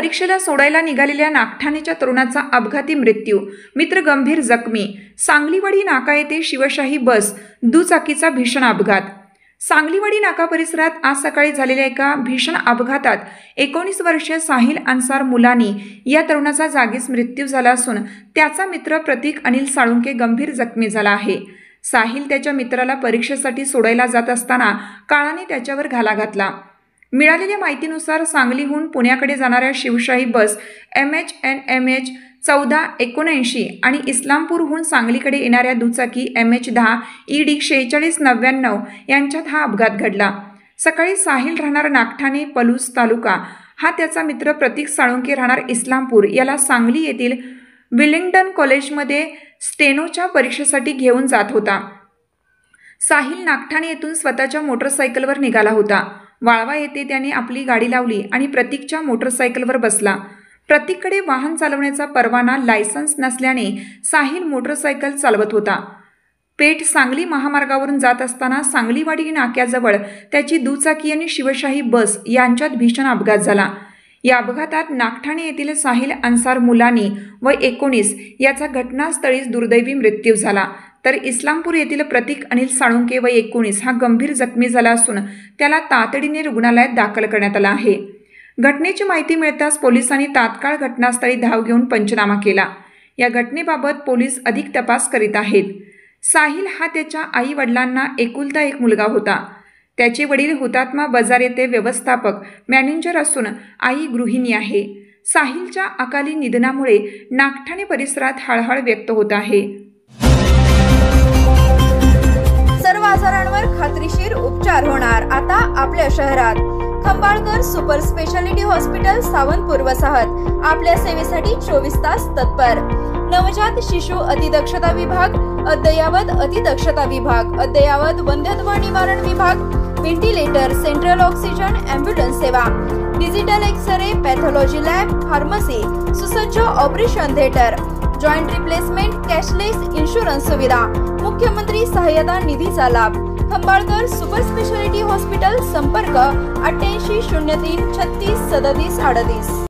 परीक्षेला सोडायला निघालेल्या नागठाणेच्या तरुणाचा अपघाती मृत्यू, मित्र गंभीर जखमी। सांगलीवाडी नाका येथे शिवशाही बस दुचाकीचा भीषण अपघात। सांगलीवाडी नाका परिसरात आज सकाळी झालेल्या एका भीषण अपघातात 19 वर्षीय साहिल अन्सार मुलानी या तरुणाचा जागीच मृत्यू झाला असून त्याचा मित्र प्रतीक अनिल साळुंके गंभीर जखमी झाला आहे। साहिल त्याच्या मित्राला परीक्षेसाठी सोडायला जात असताना काळाने त्याच्यावर घाला घातला। मिळालेल्या माहितीनुसार सांगलीहून पुण्याकडे जाणाऱ्या शिवशाही बस MHNMH 1479 आणि इस्लामपूरहून सांगलीकडे येणाऱ्या दुचाकी MH10 ED 4699 यांच्यात हा अपघात घडला। सकाळी साहिल राहणार नागठाणे पलूस तालुका हा त्याचा मित्र प्रतीक साळुंके राहणार इस्लामपूर याला सांगली येथील विलिंग्डन कॉलेजमध्ये स्टेनोच्या परीक्षेसाठी घेऊन जात होता। साहिल नागठाणे येथून स्वतःच्या मोटरसायकलवर निघाला होता। वाळवा येथे त्याने आपली गाडी लावली आणि प्रतीकच्या मोटरसायकलवर बसला। प्रतीककडे वाहन चालवण्याचा परवाना लायसन्स नसल्याने साहिल मोटरसायकल चालवत होता। पेठ सांगली महामार्गावरून जात असताना सांगलीवाडी नाक्याजवळ त्याची दुचाकी आणि शिवशाही बस यांच्यात भीषण अपघात झाला। या अपघातात नागठाणे येथील साहिल अन्सार मुलानी वय 19 याचा घटनास्थळीच दुर्दैवी मृत्यू झाला, तर इस्लामपूर येथील प्रतीक अनिल साळुंके वय 19 हा गंभीर जखमी झाला असून त्याला तातडीने रुग्णालयात दाखल करण्यात आला आहे। घटनेची माहिती मिळताच पोलिसांनी तात्काळ घटनास्थळी धाव घेऊन पंचनामा केला। या घटनेबाबत पोलीस अधिक तपास करीत आहेत। साहिल हा त्याच्या आई वडिलांना एकुलता एक मुलगा होता। त्याचे वडील हुतात्मा बाजार येथे व्यवस्थापक मॅनेजर असून आई गृहिणी आहे। साहिलच्या अकाली निधनामुळे नागठाणे परिसरात हळहळ व्यक्त होत आहे। सर्व आजारांवर खात्रीशीर उपचार होणार आता आपल्या शहरात। Khambalkar super speciality hospital Sawantpur वसाहत आपल्या सेवेसाठी 24 तास तत्पर। नवजात शिशु अतिदक्षता विभाग, अद्ययावत अतिदक्षता विभाग, अद्ययावत वंध्यत्व निवारण विभाग, व्हेंटिलेटर, सेंट्रल ऑक्सिजन, ॲम्ब्युलन्स सेवा, digital X-ray, pathology lab, pharmacy, सुसज्ज operation theatre, joint replacement, cashless insurance सुविधा, मुख्यमंत्री सहाय्यता निधीचा लाभ। खंबाळकर सुपर स्पेशालिटी हॉस्पिटल, संपर्क 88 03 36 37 38।